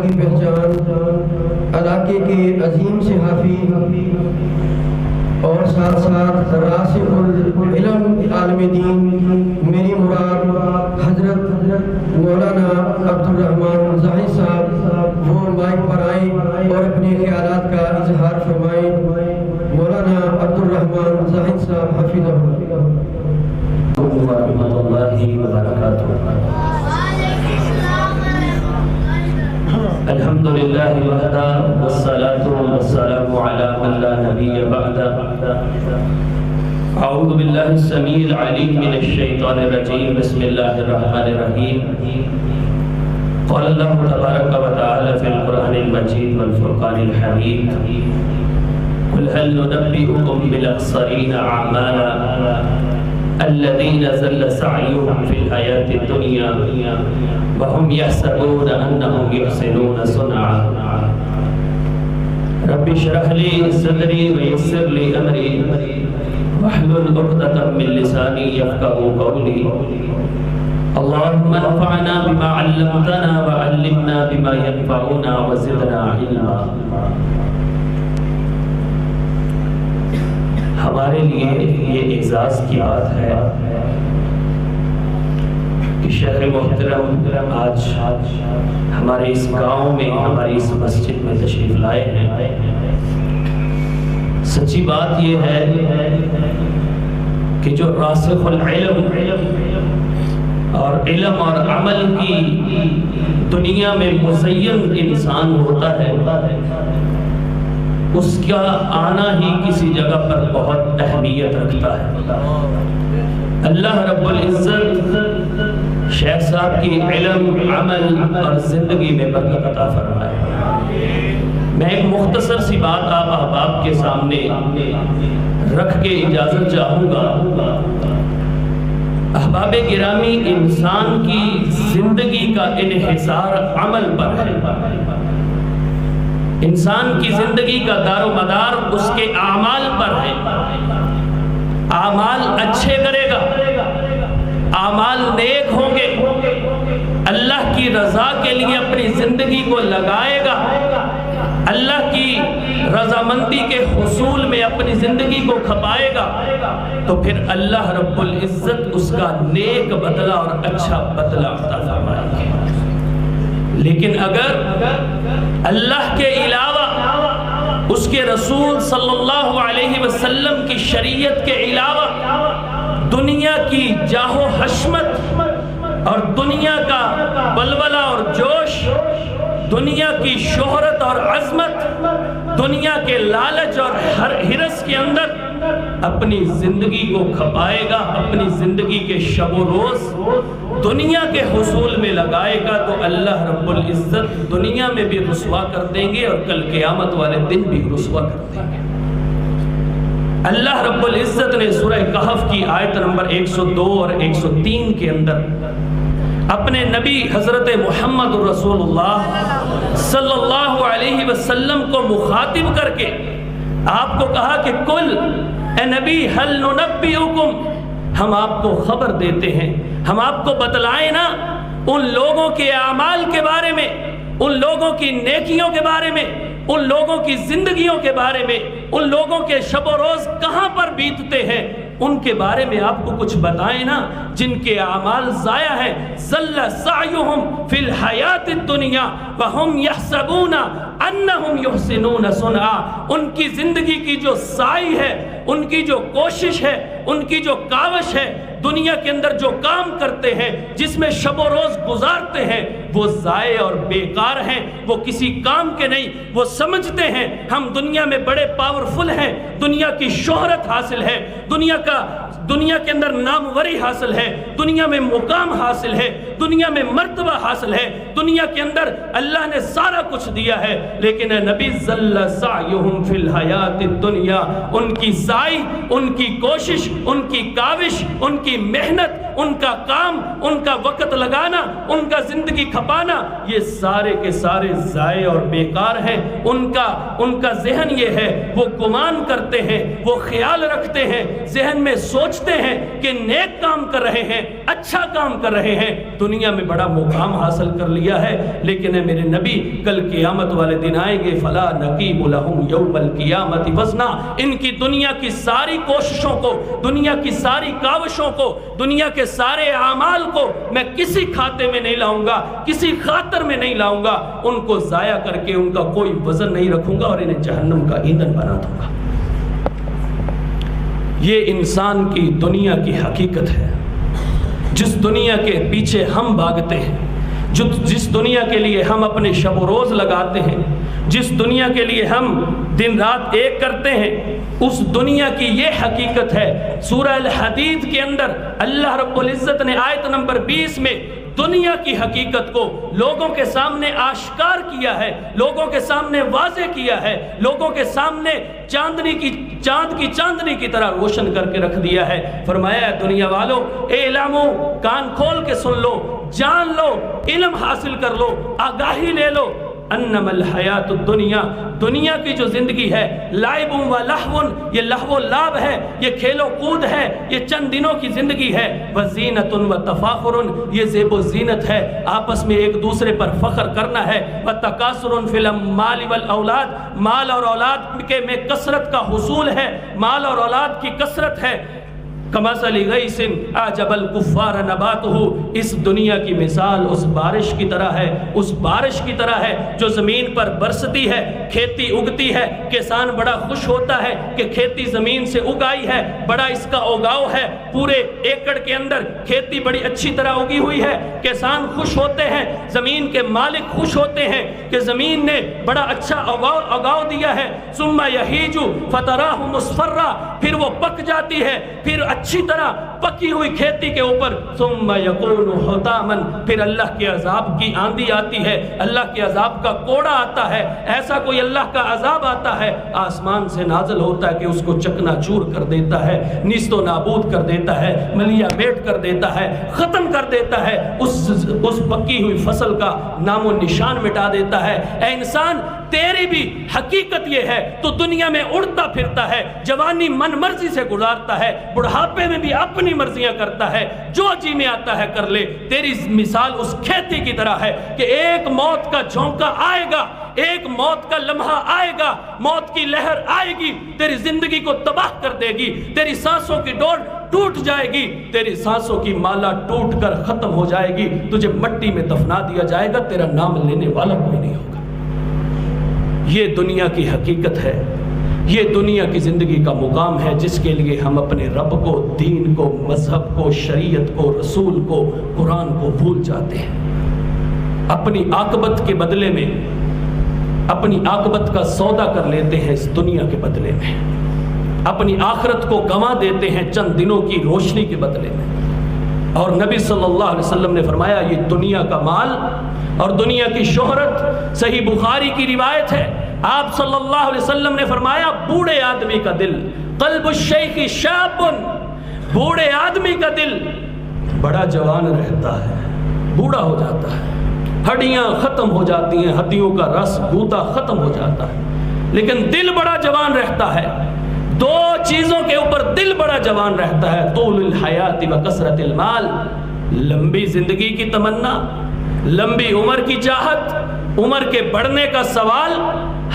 کی پہچان، علاقے کے عظیم صحافی اور ساتھ ساتھ راسخ العلم عالم دین، میری مراد حضرت مولانا عبدالرحمن زاہد صاحب، وہ مائک پر آئیں اور اپنے خیالات کا اظہار فرمائیں۔ مولانا عبدالرحمن زاہد صاحب حفظہ اللہ ورحمۃ اللہ وبرکاتہ۔ الحمد للہ وحدہ والصلاة والسلام علی من لا نبی بعدہ۔ اعوذ باللہ السمیع العلیم من الشیطان الرجیم، بسم اللہ الرحمن الرحیم۔ قال اللہ تبارک و تعالی فی القرآن المجید والفرقان الحمید، قل هل ننبئکم بالاخسرین اعمالا الذين ضل سعيهم في الحياة الدنيا وهم يحسبون أنهم يحسنون صنعا رب اشرح لي صدري ويسر لي أمري واحلل عقدة من لساني يفقهوا قولي اللهم انفعنا بما علمتنا وعلمنا بما ينفعنا وزدنا علما۔ ہمارے لیے یہ اعزاز کی بات ہے کہ شیخ محترم آج ہمارے اس گاؤں میں، ہماری اس مسجد میں تشریف لائے ہیں۔ سچی بات یہ ہے کہ جو راسخ العلم اور علم اور عمل کی دنیا میں مزین انسان ہوتا ہے، اس کا آنا ہی کسی جگہ پر بہت اہمیت رکھتا ہے۔ اللہ رب العزت شیخ صاحب کی علم، عمل اور زندگی میں برکت عطا فرمائے۔ میں ایک مختصر سی بات آپ احباب کے سامنے رکھ کے اجازت چاہوں گا۔ احباب گرامی، انسان کی زندگی کا انحصار عمل پر ہے۔ انسان کی زندگی کا دار و مدار اس کے اعمال پر ہے۔ اعمال اچھے کرے گا، اعمال نیک ہوں گے، اللہ کی رضا کے لیے اپنی زندگی کو لگائے گا، اللہ کی رضامندی کے حصول میں اپنی زندگی کو کھپائے گا، تو پھر اللہ رب العزت اس کا نیک بدلہ اور اچھا بدلہ عطا فرمائے گا۔ لیکن اگر اللہ کے علاوہ، اس کے رسول صلی اللہ علیہ وسلم کی شریعت کے علاوہ دنیا کی جاہ و حشمت اور دنیا کا بلبلہ اور جوش، دنیا کی شہرت اور عظمت، دنیا کے لالچ اور ہرس کے اندر اپنی زندگی کو کھپائے گا، اپنی زندگی کے شب و روز دنیا کے حصول میں لگائے گا، تو اللہ رب العزت دنیا میں بھی رسوا کر دیں گے اور کل قیامت والے دن بھی رسوا کر دیں گے۔ اللہ رب العزت نے سورہ کہف کی آیت نمبر 102 اور 103 کے اندر اپنے نبی حضرت محمد رسول اللہ صلی اللہ علیہ وسلم کو مخاطب کر کے آپ کو کہا کہ کل اے نبی حل ننبئکم، ہم آپ کو خبر دیتے ہیں، ہم آپ کو بتلائیں نا ان لوگوں کے اعمال کے بارے میں، ان لوگوں کی نیکیوں کے بارے میں، ان لوگوں کی زندگیوں کے بارے میں، ان لوگوں کے شب و روز کہاں پر بیتتے ہیں، ان کے بارے میں آپ کو کچھ بتائیں نا، جن کے اعمال ضائع ہیں۔ ضل سعیہم فی الحیات الدنیا وہم یحسبون انہم یحسنون صنعا، ان کی زندگی کی جو سعی ہے، ان کی جو کوشش ہے، ان کی جو کاوش ہے، دنیا کے اندر جو کام کرتے ہیں، جس میں شب و روز گزارتے ہیں، وہ ضائع اور بیکار ہیں، وہ کسی کام کے نہیں۔ وہ سمجھتے ہیں ہم دنیا میں بڑے پاورفل ہیں، دنیا کی شہرت حاصل ہے، دنیا کے اندر ناموری حاصل ہے، دنیا میں مقام حاصل ہے، دنیا میں مرتبہ حاصل ہے، دنیا کے اندر اللہ نے سارا کچھ دیا ہے، لیکن اے نبی ضل سعیہم فی الحیات الدنیا، ان کی سعی، ان کی کوشش، ان کی کاوش، ان کی محنت ان کا کام، ان کا وقت لگانا، ان کا زندگی کھپانا، یہ سارے کے سارے ضائع اور بیکار ہیں۔ ان کا ذہن یہ ہے، وہ گمان کرتے ہیں، وہ خیال رکھتے ہیں، ذہن میں سوچتے ہیں کہ نیک کام کر رہے ہیں، اچھا کام کر رہے ہیں، دنیا میں بڑا مقام حاصل کر لیا ہے۔ لیکن اے میرے نبی، کل قیامت والے دن آئیں گے، فلا نقیم لہم یوم القیامت وزنا، ان کی دنیا کی ساری کوششوں کو، دنیا کی ساری کاوشوں کو، دنیا کے سارے اعمال کو میں کسی کھاتے میں نہیں لاؤں گا، کسی خاطر میں نہیں لاؤں گا، ان کو ضائع کر کے ان کا کوئی وزن نہیں رکھوں گا اور انہیں جہنم کا ایندھن بنا دوں گا۔ یہ انسان کی دنیا کی حقیقت ہے، جس دنیا کے پیچھے ہم بھاگتے ہیں، جس دنیا کے لیے ہم اپنے شب و روز لگاتے ہیں، جس دنیا کے لیے ہم دن رات ایک کرتے ہیں، اس دنیا کی یہ حقیقت ہے۔ سورہ الحدید کے اندر اللہ رب العزت نے آیت نمبر 20 میں دنیا کی حقیقت کو لوگوں کے سامنے آشکار کیا ہے، لوگوں کے سامنے واضح کیا ہے، لوگوں کے سامنے چاند کی چاندنی کی طرح روشن کر کے رکھ دیا ہے۔ فرمایا ہے دنیا والو، اعلمو، کان کھول کے سن لو، جان لو، علم حاصل کر لو، آگاہی لے لو، انما الحیات الدنیا، دنیا کی جو زندگی ہے، لعب و لہو، یہ لہو و لعب ہے، یہ کھیل و کود ہے، یہ چند دنوں کی زندگی ہے، وزینت و تفاخر، یہ زیب و زینت ہے، آپس میں ایک دوسرے پر فخر کرنا ہے، وتکاثر فی المال والاولاد، مال اور اولاد کے میں کثرت کا حصول ہے، مال اور اولاد کی کثرت ہے۔ کمثل غیث اعجب الکفار نباتہ، اس دنیا کی مثال اس بارش کی طرح ہے، اس بارش کی طرح ہے جو زمین پر برستی ہے، کھیتی اگتی ہے، کسان بڑا خوش ہوتا ہے کہ کھیتی زمین سے اگائی ہے، بڑا اس کا اگاؤ ہے، پورے ایکڑ کے اندر کھیتی بڑی اچھی طرح اگی ہوئی ہے، کسان خوش ہوتے ہیں، زمین کے مالک خوش ہوتے ہیں کہ زمین نے بڑا اچھا اگاؤ دیا ہے۔ ثم یہیج فتراہ مصفرا، پھر وہ پک جاتی ہے، پھر اچھی طرح پکی ہوئی کھیتی کے اوپر ثم یکون حطاما، پھر اللہ کے عذاب کی آندھی آتی ہے، اللہ کے عذاب کا کوڑا آتا ہے، ایسا کوئی اللہ کا عذاب آتا ہے، آسمان سے نازل ہوتا ہے کہ اس کو چکنا چور کر دیتا ہے، نیست و نابود کر دیتا ہے، ملیا میٹ کر دیتا ہے، ختم کر دیتا ہے، اس پکی ہوئی فصل کا نام و نشان مٹا دیتا ہے۔ اے انسان، تیری بھی حقیقت یہ ہے، تو دنیا میں اڑتا پھرتا ہے، جوانی من مرضی سے گزارتا ہے، بڑھاپے میں بھی اپنی مرضیاں کرتا ہے، جو جی میں آتا ہے کر لے۔ تیری مثال اس کھیتی کی طرح ہے کہ ایک موت کا جھونکا آئے گا، ایک موت کا لمحہ آئے گا، موت کی لہر آئے گی، تیری زندگی کو تباہ کر دے گی، تیری سانسوں کی ڈور ٹوٹ جائے گی، تیری سانسوں کی مالا ٹوٹ کر ختم ہو جائے گی، تجھے مٹی میں دفنا دیا جائے گا، تیرا نام لینے والا کوئی نہیں ہوگا۔ یہ دنیا کی حقیقت ہے، یہ دنیا کی زندگی کا مقام ہے جس کے لیے ہم اپنے رب کو، دین کو، مذہب کو، شریعت کو، رسول کو، قرآن کو بھول جاتے ہیں، اپنی عاقبت کے بدلے میں اپنی عاقبت کا سودا کر لیتے ہیں، اس دنیا کے بدلے میں اپنی آخرت کو گنوا دیتے ہیں چند دنوں کی روشنی کے بدلے میں۔ اور نبی صلی اللہ علیہ وسلم نے فرمایا یہ دنیا کا مال اور دنیا کی شہرت، صحیح بخاری کی روایت ہے، آپ صلی اللہ علیہ وسلم نے فرمایا بوڑھے آدمی کا دل، قلب الشیخ شاب، بوڑھے آدمی کا دل بڑا جوان رہتا ہے، بوڑھا ہو جاتا ہے، ہڈیاں ختم ہو جاتی ہیں، ہڈیوں کا رس گوتا ختم ہو جاتا ہے، لیکن دل بڑا جوان رہتا ہے۔ دو چیزوں کے اوپر دل بڑا جوان رہتا ہے، طول الحیات و کثرت المال، لمبی زندگی کی تمنا، لمبی عمر کی چاہت، عمر کے بڑھنے کا سوال،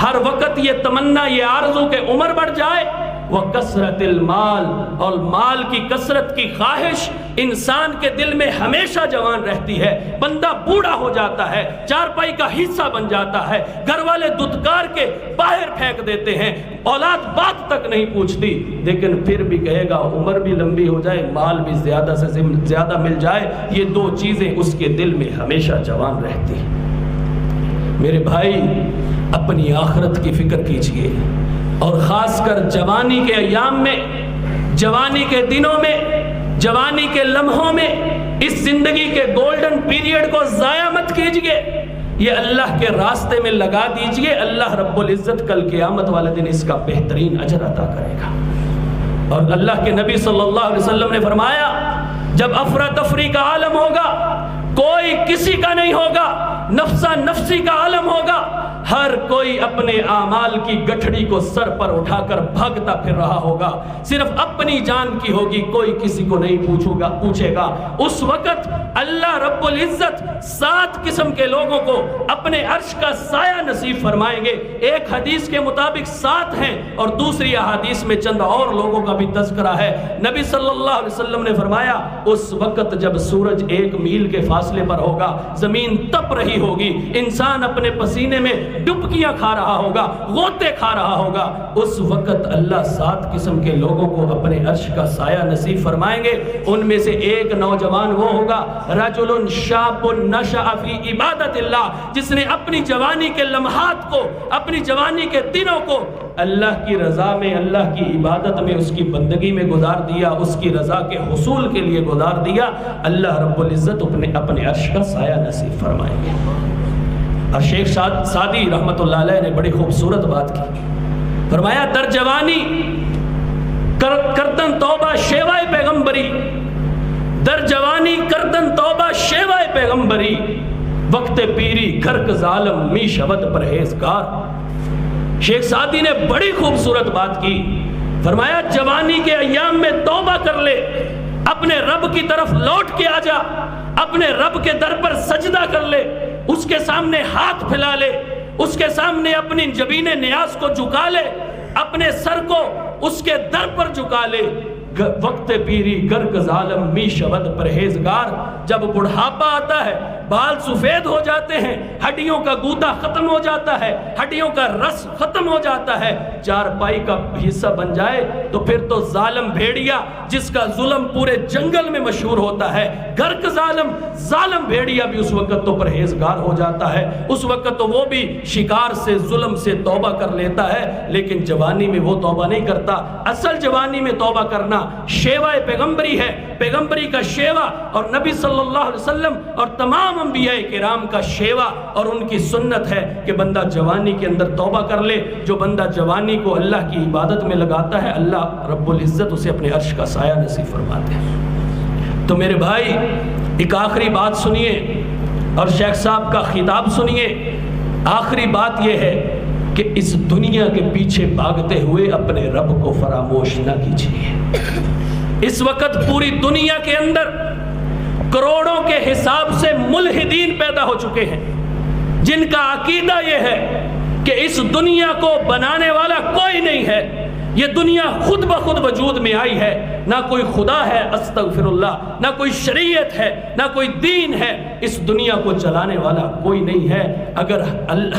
ہر وقت یہ تمنا، یہ آرزو کہ عمر بڑھ جائے، وَكَثْرَةِ الْمَال، اور مال کی کثرت کی خواہش انسان کے دل میں ہمیشہ جوان رہتی ہے۔ بندہ بوڑھا ہو جاتا ہے، چارپائی کا حصہ بن جاتا ہے، گھر والے دھتکار کے باہر پھینک دیتے ہیں، اولاد بات تک نہیں پوچھتی، لیکن پھر بھی کہے گا عمر بھی لمبی ہو جائے، مال بھی زیادہ سے زیادہ مل جائے، یہ دو چیزیں اس کے دل میں ہمیشہ جوان رہتی ہیں۔ میرے بھائی، اپنی آخرت کی فکر کیجئے، اور خاص کر جوانی کے ایام میں، جوانی کے دنوں میں، جوانی کے لمحوں میں اس زندگی کے گولڈن پیریڈ کو ضائع مت کیجئے، یہ اللہ کے راستے میں لگا دیجئے، اللہ رب العزت کل قیامت والے دن اس کا بہترین اجر عطا کرے گا۔ اور اللہ کے نبی صلی اللہ علیہ وسلم نے فرمایا جب افراتفری کا عالم ہوگا، کوئی کسی کا نہیں ہوگا، نفسا نفسی کا عالم ہوگا، ہر کوئی اپنے اعمال کی گٹھڑی کو سر پر اٹھا کر بھاگتا پھر رہا ہوگا، صرف اپنی جان کی ہوگی، کوئی کسی کو نہیں پوچھے گا۔ اس وقت اللہ رب العزت 7 قسم کے لوگوں کو اپنے عرش کا سایہ نصیب فرمائیں گے۔ ایک حدیث کے مطابق 7 ہیں اور دوسری احادیث میں چند اور لوگوں کا بھی تذکرہ ہے۔ نبی صلی اللہ علیہ وسلم نے فرمایا اس وقت جب سورج 1 میل کے فاصلے پر ہوگا، زمین تپ رہی ہوگی، انسان اپنے پسینے میں ڈبکیاں کھا رہا ہوگا، غوطے کھا رہا ہوگا، اس وقت اللہ 7 قسم کے لوگوں کو اپنے عرش کا سایہ نصیب فرمائیں گے۔ ان میں سے ایک نوجوان وہ ہوگا رجل شاب نشأ فی عبادت اللہ، جس نے اپنی جوانی کے لمحات کو، اپنی جوانی کے دنوں کو اللہ کی رضا میں، اللہ کی عبادت میں، اس کی بندگی میں گزار دیا، اس کی رضا کے حصول کے لیے گزار دیا۔ اللہ رب العزت اپنے عرش کا سایہ نصیب فرمائیں گے۔ اور شیخ سعدی رحمت اللہ علیہ نے بڑی خوبصورت بات کی، فرمایا در جوانی کردن توبہ شیوائے پیغمبری، در جوانی کردن توبہ شیوائے پیغمبری، وقت پیری گھرک ظالم می شود پرہیزگار۔ شیخ سعدی نے بڑی خوبصورت بات کی، فرمایا جوانی کے ایام میں توبہ کر لے، اپنے رب کی طرف لوٹ کے آ جا، اپنے رب کے در پر سجدہ کر لے، اس کے سامنے ہاتھ پھیلا لے، اس کے سامنے اپنی جبین نیاز کو جھکا لے، اپنے سر کو اس کے در پر جھکا لے۔ وقت پیری گرک ظالم می شود پرہیزگار، جب بڑھاپا آتا ہے، بال سفید ہو جاتے ہیں، ہڈیوں کا گودا ختم ہو جاتا ہے، ہڈیوں کا رس ختم ہو جاتا ہے، چارپائی کا حصہ بن جائے تو پھر تو ظالم بھیڑیا جس کا ظلم پورے جنگل میں مشہور ہوتا ہے، گرک ظالم بھیڑیا بھی اس وقت تو پرہیزگار ہو جاتا ہے، اس وقت تو وہ بھی شکار سے، ظلم سے توبہ کر لیتا ہے، لیکن جوانی میں وہ توبہ نہیں کرتا۔ اصل جوانی میں توبہ کرنا شیوہ پیغمبری ہے، پیغمبری کا شیوہ، اور نبی صلی اللہ علیہ وسلم اور تمام انبیاء کرام کا شیوہ اور ان کی سنت ہے کہ بندہ جوانی کے اندر توبہ کر لے۔ جو بندہ جوانی کو اللہ کی عبادت میں لگاتا ہے، اللہ رب العزت اسے اپنے عرش کا سایہ نصیب فرماتے ہیں۔ تو میرے بھائی ایک آخری بات سنیے اور شیخ صاحب کا خطاب سنیے۔ آخری بات یہ ہے کہ اس دنیا کے پیچھے بھاگتے ہوئے اپنے رب کو فراموش نہ کیجیے۔ اس وقت پوری دنیا کے اندر کروڑوں کے حساب سے ملحدین پیدا ہو چکے ہیں، جن کا عقیدہ یہ ہے کہ اس دنیا کو بنانے والا کوئی نہیں ہے، یہ دنیا خود بخود وجود میں آئی ہے، نہ کوئی خدا ہے استغفر اللہ، نہ کوئی شریعت ہے، نہ کوئی دین ہے، اس دنیا کو چلانے والا کوئی نہیں ہے۔ اگر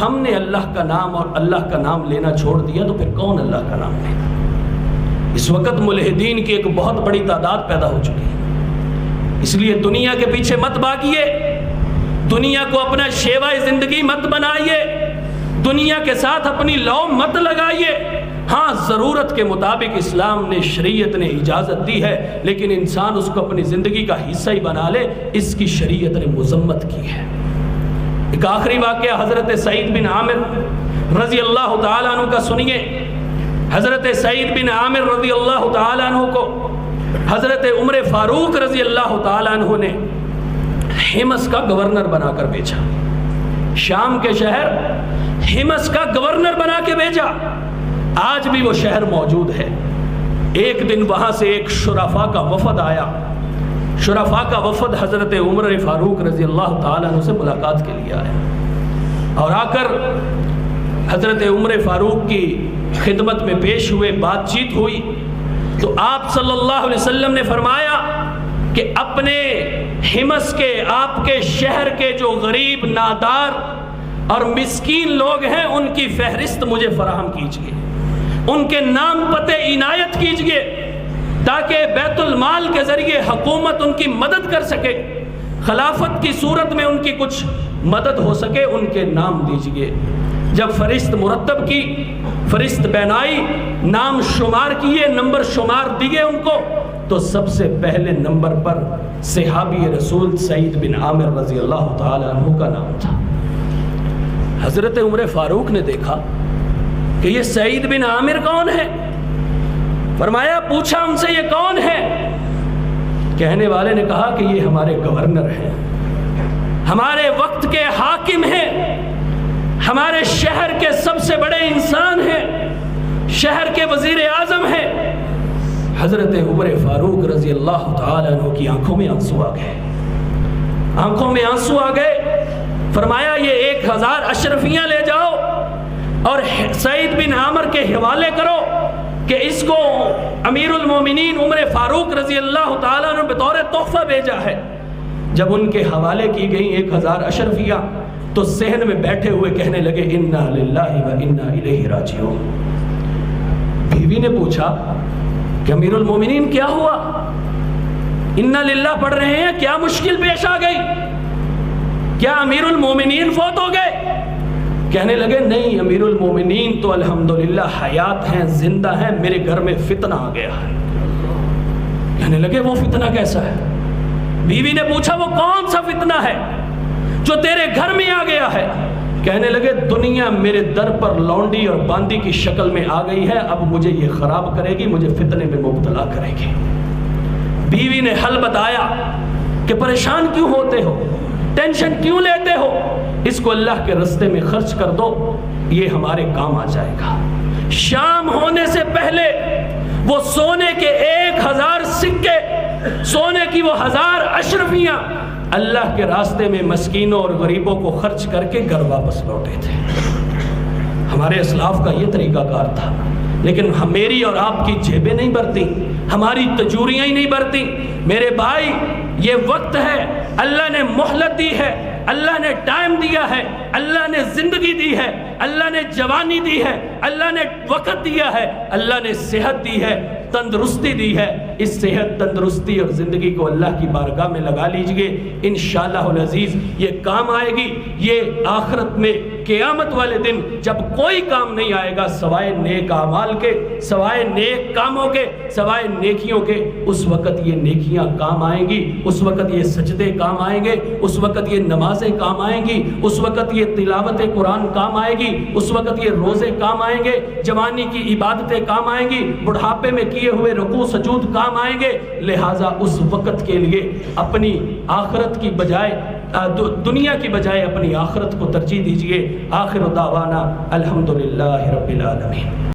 ہم نے اللہ کا نام اور اللہ کا نام لینا چھوڑ دیا تو پھر کون اللہ کا نام لے گا؟ اس وقت ملحدین کی ایک بہت بڑی تعداد پیدا ہو چکی ہے، اس لیے دنیا کے پیچھے مت بھاگیے، دنیا کو اپنا شیوہ زندگی مت بنائیے، دنیا کے ساتھ اپنی لو مت لگائیے۔ ہاں ضرورت کے مطابق اسلام نے، شریعت نے اجازت دی ہے، لیکن انسان اس کو اپنی زندگی کا حصہ ہی بنا لے، اس کی شریعت نے مذمت کی ہے۔ ایک آخری واقعہ حضرت سعید بن عامر رضی اللہ تعالیٰ عنہ کا سنیے۔ حضرت سعید بن عامر رضی اللہ تعالیٰ عنہ کو حضرت عمر فاروق رضی اللہ تعالیٰ عنہ نے حمص کا گورنر بنا کر بھیجا، شام کے شہر حمص کا گورنر بنا کے بھیجا۔ آج بھی وہ شہر موجود ہے۔ ایک دن وہاں سے ایک شرفاء کا وفد آیا، شرفاء کا وفد حضرت عمر فاروق رضی اللہ تعالیٰ عنہ سے ملاقات کے لیے آیا، اور آ کر حضرت عمر فاروق کی خدمت میں پیش ہوئے، بات چیت ہوئی، تو آپ صلی اللہ علیہ وسلم نے فرمایا کہ اپنے حمص کے، آپ کے شہر کے جو غریب، نادار اور مسکین لوگ ہیں ان کی فہرست مجھے فراہم کیجیے، ان کے نام پتے عنایت کیجیے، تاکہ بیت المال کے ذریعے حکومت ان کی مدد کر سکے، خلافت کی صورت میں ان کی کچھ مدد ہو سکے، ان کے نام دیجیے۔ جب فہرست مرتب کی، فہرست بینائی، نام شمار کیے، نمبر شمار دیے ان کو، تو سب سے پہلے نمبر پر صحابی رسول سعید بن عامر رضی اللہ تعالی عنہ کا نام تھا۔ حضرت عمر فاروق نے دیکھا کہ یہ سعید بن عامر کون ہے؟ فرمایا، پوچھا ان سے یہ کون ہے؟ کہنے والے نے کہا کہ یہ ہمارے گورنر ہیں، ہمارے وقت کے حاکم ہیں، ہمارے شہر کے سب سے بڑے انسان ہیں، شہر کے وزیر اعظم ہیں۔ حضرت عمر فاروق رضی اللہ تعالیٰ عنہ کی آنکھوں میں آنسو آ گئے، آنکھوں میں آنسو آ گئے۔ فرمایا یہ 1000 اشرفیاں لے جاؤ اور سعید بن عامر کے حوالے کرو کہ اس کو امیر المومنین عمر فاروق رضی اللہ تعالیٰ عنہ بطور تحفہ بھیجا ہے۔ جب ان کے حوالے کی گئی 1000 اشرفیاں تو صحن میں بیٹھے ہوئے کہنے لگے انا للہ و انا الیہ راجعون۔ بیوی نے پوچھا کہ امیر المومنین کیا ہوا؟ انا للہ پڑھ رہے ہیں، کیا مشکل پیش آ گئی؟ کیا امیر المومنین فوت ہو گئے؟ کہنے لگے نہیں، امیر المومنین تو الحمدللہ حیات ہیں، زندہ ہیں، میرے گھر میں فتنہ آ گیا ہے۔ کہنے لگے وہ فتنہ کیسا ہے؟ بیوی نے پوچھا وہ کون سا فتنہ ہے جو تیرے گھر میں آ گیا ہے؟ کہنے لگے دنیا میرے در پر لونڈی اور باندی کی شکل میں آ گئی ہے، اب مجھے یہ خراب کرے گی، مجھے فتنے میں مبتلا کرے گی۔ بیوی نے حل بتایا کہ پریشان کیوں ہوتے ہو، ٹینشن کیوں لیتے ہو، اس کو اللہ کے راستے میں خرچ کر دو، یہ ہمارے کام آ جائے گا۔ شام ہونے سے پہلے وہ سونے کے 1000 سکے، سونے کی وہ 1000 اشرفیاں اللہ کے راستے میں مسکینوں اور غریبوں کو خرچ کر کے گھر واپس لوٹے تھے۔ ہمارے اسلاف کا یہ طریقہ کار تھا، لیکن میری اور آپ کی جیبیں نہیں بھرتی، ہماری تجوریاں ہی نہیں بھرتی۔ میرے بھائی یہ وقت ہے، اللہ نے مہلت دی ہے، اللہ نے ٹائم دیا ہے، اللہ نے زندگی دی ہے، اللہ نے جوانی دی ہے، اللہ نے وقت دیا ہے، اللہ نے صحت دی ہے، تندرستی دی ہے۔ اس صحت، تندرستی اور زندگی کو اللہ کی بارگاہ میں لگا لیجئے، انشاءاللہ العزیز یہ کام آئے گی۔ یہ آخرت میں قیامت والے دن جب کوئی کام نہیں آئے گا سوائے نیک اعمال کے، سوائے نیک کاموں کے، سوائے نیکیوں کے، اس وقت یہ نیکیاں کام آئیں گی، اس وقت یہ سجدے کام آئیں گے، اس وقت یہ نمازیں کام آئیں گی، اس وقت یہ تلاوت قرآن کام آئے گی، اس وقت یہ روزے کام آئیں گے، جوانی کی عبادتیں کام آئیں گی، بڑھاپے میں کیے ہوئے رکوع سجود کام آئیں گے۔ لہٰذا اس وقت کے لیے اپنی آخرت کی بجائے دنیا کی بجائے اپنی آخرت کو ترجیح دیجئے۔ آخر دعوانا الحمدللہ رب العالمین۔